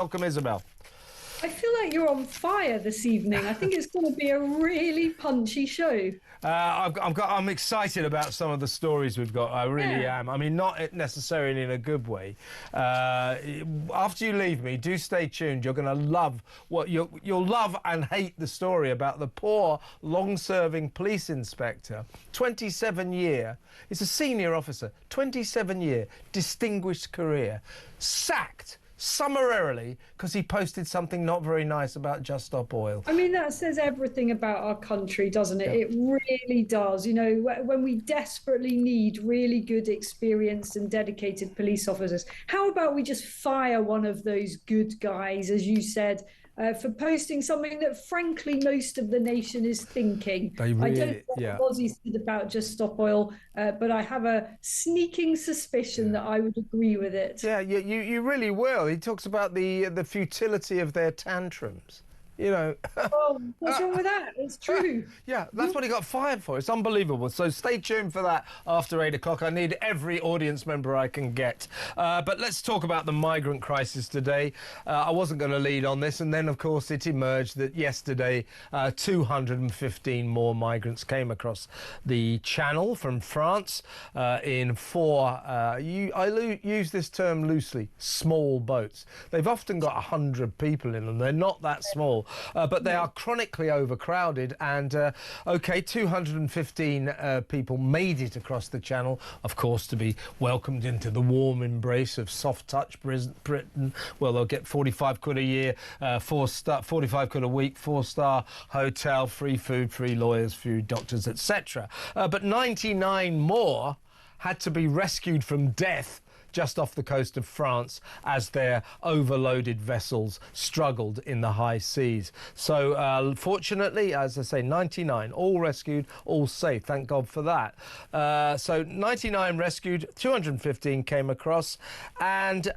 Welcome, Isabel. I feel like you're on fire this evening. I think it's going to be a really punchy show. I'm excited about some of the stories we've got. I really Yeah. am. I mean, not necessarily in a good way. After you leave me, do stay tuned. You're going to love you'll love and hate the story about the poor, long-serving police inspector, 27-year. It's a senior officer, 27-year, distinguished career, sacked summarily because he posted something not very nice about Just Stop Oil. I mean, that says everything about our country, doesn't it? Yeah. It really does. You know, when we desperately need really good, experienced and dedicated police officers, how about we just fire one of those good guys, as you said, for posting something that, frankly, most of the nation is thinking. They I don't really, know what yeah. it was he said about Just Stop Oil, but I have a sneaking suspicion that I would agree with it. Yeah, you really will. He talks about the futility of their tantrums. You know. Oh, what's wrong with that? It's true. Yeah, that's what he got fired for. It's unbelievable. So stay tuned for that after 8 o'clock. I need every audience member I can get. But let's talk about the migrant crisis today. I wasn't going to lead on this, and then, of course, it emerged that yesterday 215 more migrants came across the Channel from France in four, I use this term loosely, small boats. They've often got 100 people in them. They're not that small. But they are chronically overcrowded, and 215 people made it across the Channel, of course, to be welcomed into the warm embrace of soft touch Britain. Well, they'll get 45 quid a year, 45 quid a week, 4-star hotel, free food, free lawyers, free doctors, etc. But 99 more had to be rescued from death just off the coast of France as their overloaded vessels struggled in the high seas. So fortunately, as I say, 99 all rescued, all safe. Thank God for that. So 99 rescued, 215 came across. And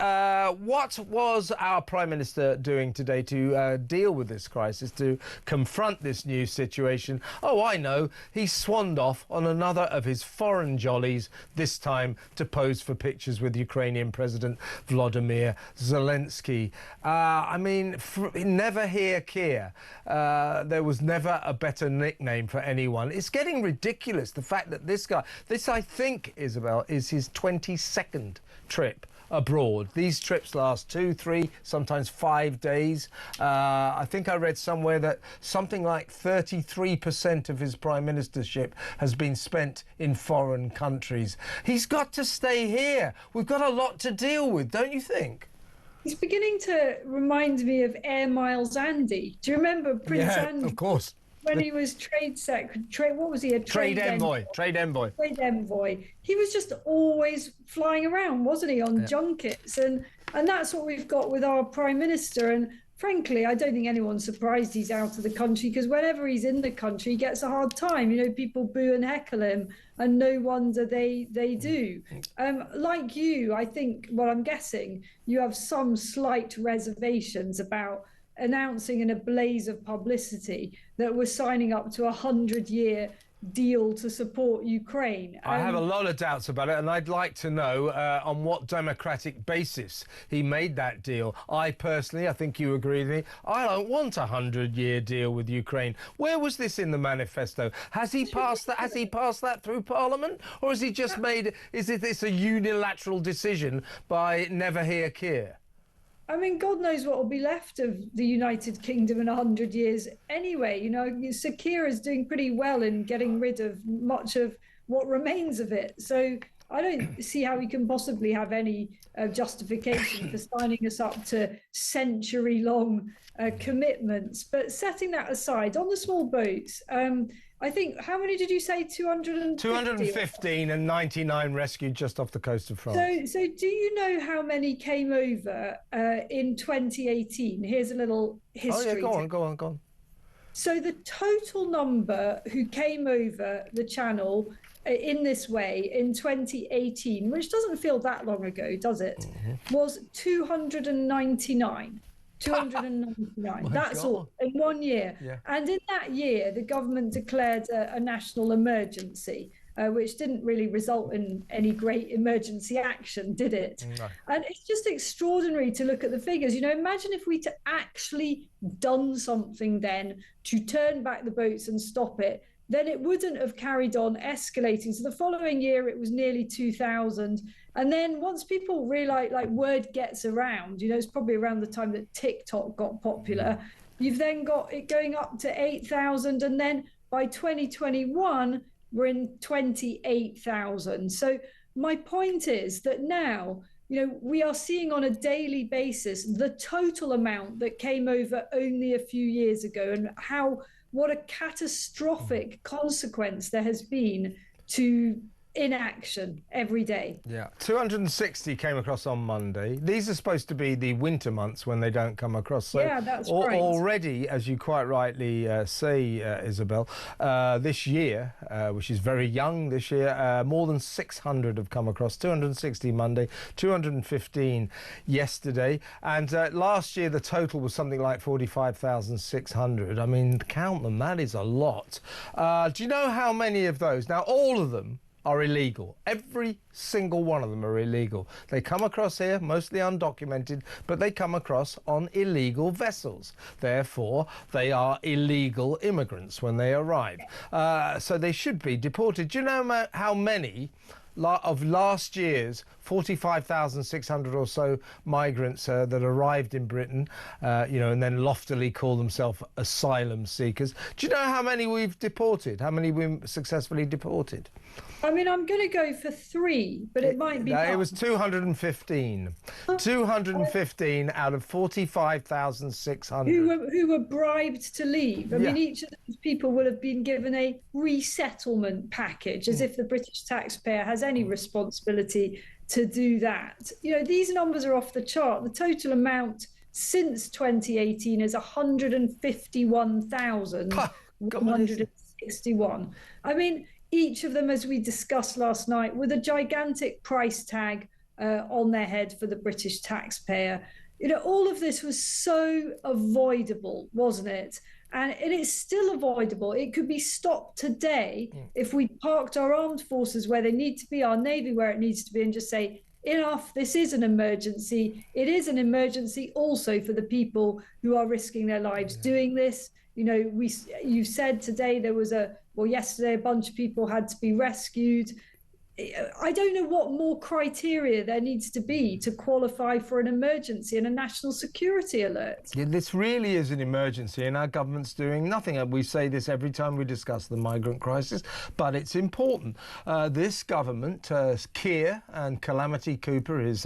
what was our Prime Minister doing today to deal with this crisis, to confront this new situation? Oh, I know. He swanned off on another of his foreign jollies, this time to pose for pictures with Ukrainian President Volodymyr Zelensky. I mean, never hear Keir. There was never a better nickname for anyone. It's getting ridiculous, the fact that this guy, this I think, Isabel, is his 22nd trip abroad. These trips last 2, 3, sometimes 5 days. I think I read somewhere that something like 33% of his prime ministership has been spent in foreign countries. He's got to stay here. We've got a lot to deal with, don't you think? He's beginning to remind me of Air Miles Andy. Do you remember Prince Andy? Yeah, of course. When he was trade secretary, what was he? A Trade envoy. Trade envoy. Trade envoy. He was just always flying around, wasn't he, on junkets? And that's what we've got with our Prime Minister. And frankly, I don't think anyone's surprised he's out of the country, because whenever he's in the country, he gets a hard time. You know, people boo and heckle him, and no wonder they do. Like you, I think, well, I'm guessing you have some slight reservations about announcing in a blaze of publicity that we're signing up to a 100-year deal to support Ukraine. I have a lot of doubts about it, and I'd like to know on what democratic basis he made that deal. I personally, I think you agree with me, I don't want a 100-year deal with Ukraine. Where was this in the manifesto? Has he passed that? Has he passed that through Parliament, or has he just made? Is this a unilateral decision by Never Hear Keir? I mean, God knows what will be left of the United Kingdom in 100 years anyway. You know, Sir Keir is doing pretty well in getting rid of much of what remains of it. So I don't see how he can possibly have any justification for signing us up to century-long commitments. But setting that aside, on the small boats, I think, how many did you say? 250? 215 and 99 rescued just off the coast of France. So do you know how many came over in 2018? Here's a little history. Oh, yeah, go on. So the total number who came over the Channel in this way in 2018, which doesn't feel that long ago, does it, was 299. 299. That's all in 1 year. Yeah. And in that year, the government declared a national emergency. which didn't really result in any great emergency action, did it? No. And it's just extraordinary to look at the figures. Imagine if we'd actually done something then to turn back the boats and stop it, then it wouldn't have carried on escalating. So the following year, it was nearly 2,000. And then once people realize, like, word gets around, it's probably around the time that TikTok got popular, you've then got it going up to 8,000. And then by 2021, we're in 28,000. So my point is that now, we are seeing on a daily basis the total amount that came over only a few years ago, and what a catastrophic consequence there has been to inaction every day. Yeah, 260 came across on Monday. These are supposed to be the winter months when they don't come across. So yeah, that's right. Already, as you quite rightly say, Isabel, this year, which is very young this year, more than 600 have come across. 260 Monday, 215 yesterday. And last year, the total was something like 45,600. I mean, count them, that is a lot. Do you know how many of those? Now, all of them are illegal. Every single one of them are illegal. They come across here, mostly undocumented, but they come across on illegal vessels. Therefore, they are illegal immigrants when they arrive. So they should be deported. Do you know how many of last year's 45,600 or so migrants that arrived in Britain, and then loftily call themselves asylum seekers? Do you know how many we've deported? How many we've successfully deported? I mean, I'm going to go for 3, but it might be No, one. it was 215. 215 out of 45,600. Who were bribed to leave. I mean, each of those people will have been given a resettlement package, as if the British taxpayer has any responsibility to do that. These numbers are off the chart. The total amount since 2018 is 151,161. I mean, each of them, as we discussed last night, with a gigantic price tag on their head for the British taxpayer. All of this was so avoidable, wasn't it? And it is still avoidable. It could be stopped today if we parked our armed forces where they need to be, our Navy where it needs to be, and just say, enough, this is an emergency. It is an emergency also for the people who are risking their lives doing this. You said today yesterday a bunch of people had to be rescued. I don't know what more criteria there needs to be to qualify for an emergency and a national security alert. Yeah, this really is an emergency, and our government's doing nothing. We say this every time we discuss the migrant crisis, but it's important. This government, Keir and Calamity Cooper, his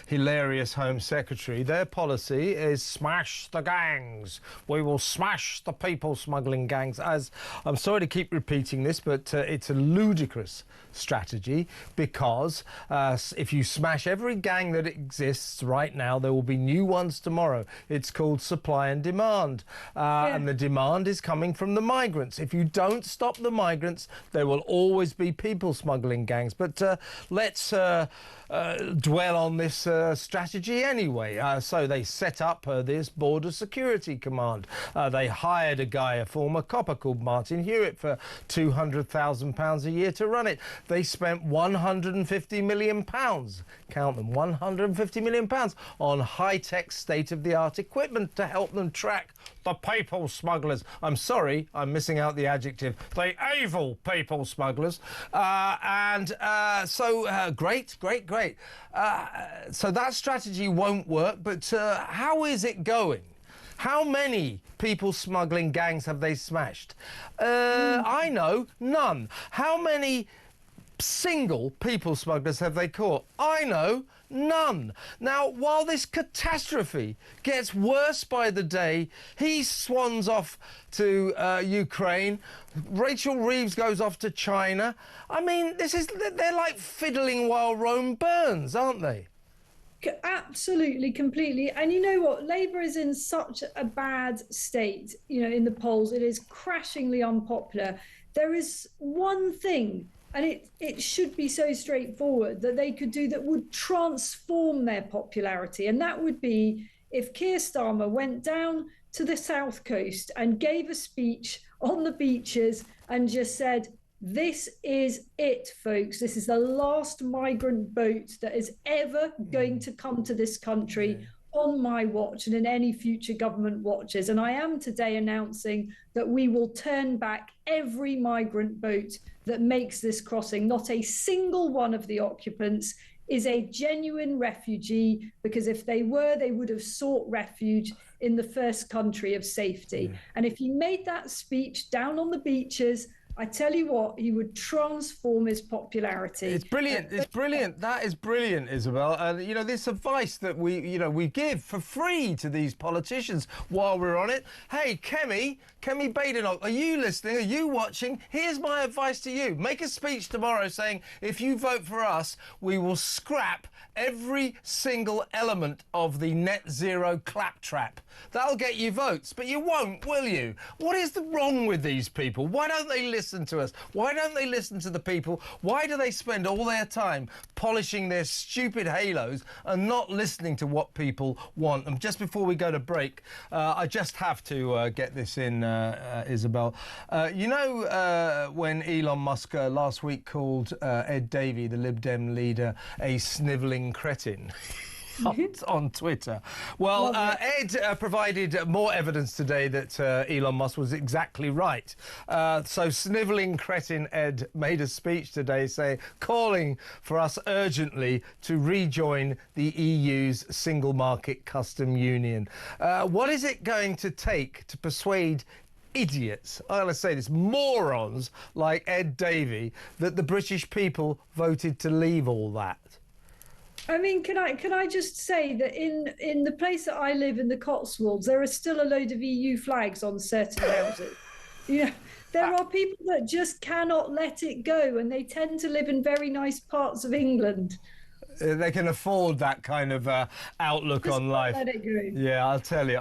hilarious Home Secretary, their policy is smash the gangs. We will smash the people smuggling gangs. As I'm sorry to keep repeating this, but it's a ludicrous strategy, because if you smash every gang that exists right now, there will be new ones tomorrow. It's called supply and demand, and the demand is coming from the migrants. If you don't stop the migrants, there will always be people smuggling gangs. But let's dwell on this strategy anyway. So they set up this Border Security Command. They hired a guy, a former copper called Martin Hewitt, for £200,000 a year to run it. They spent £150 million, count them, £150 million on high-tech, state-of-the-art equipment to help them track the people smugglers. I'm sorry, I'm missing out the adjective. The evil people smugglers. Great. So that strategy won't work, but how is it going? How many people smuggling gangs have they smashed? I know, none. How many single people smugglers have they caught? I know, none. Now, while this catastrophe gets worse by the day, he swans off to Ukraine. Rachel Reeves goes off to China. I mean, they're like fiddling while Rome burns, aren't they? Absolutely, completely. And you know what? Labour is in such a bad state, in the polls. It is crashingly unpopular. There is one thing, and it should be so straightforward, that they could do that would transform their popularity. And that would be if Keir Starmer went down to the south coast and gave a speech on the beaches and just said, This is it, folks. This is the last migrant boat that is ever going to come to this country on my watch and in any future government watches. And I am today announcing that we will turn back every migrant boat that makes this crossing. Not a single one of the occupants is a genuine refugee, because if they were, they would have sought refuge in the first country of safety. And if he made that speech down on the beaches, I tell you what, he would transform his popularity. It's brilliant. It's brilliant. That is brilliant, Isabel. And, you know, this advice that we give for free to these politicians while we're on it. Hey, Kemi Badenoch, are you listening? Are you watching? Here's my advice to you. Make a speech tomorrow saying, if you vote for us, we will scrap every single element of the net zero claptrap. That'll get you votes, but you won't, will you? What is wrong with these people? Why don't they listen to us? Why don't they listen to the people? Why do they spend all their time polishing their stupid halos and not listening to what people want? And just before we go to break, I just have to get this in, Isabel. You know when Elon Musk last week called Ed Davey, the Lib Dem leader, a snivelling cretin? On Twitter. Well, Ed provided more evidence today that Elon Musk was exactly right. So snivelling cretin Ed made a speech today calling for us urgently to rejoin the EU's single market custom union. What is it going to take to persuade idiots, I'm going to say this, morons like Ed Davey, that the British people voted to leave all that? I mean, can I just say that in the place that I live in the Cotswolds, there are still a load of EU flags on certain houses. You know, there are people that just cannot let it go, and they tend to live in very nice parts of England. They can afford that kind of outlook Just on life. let it go. Yeah, I'll tell you.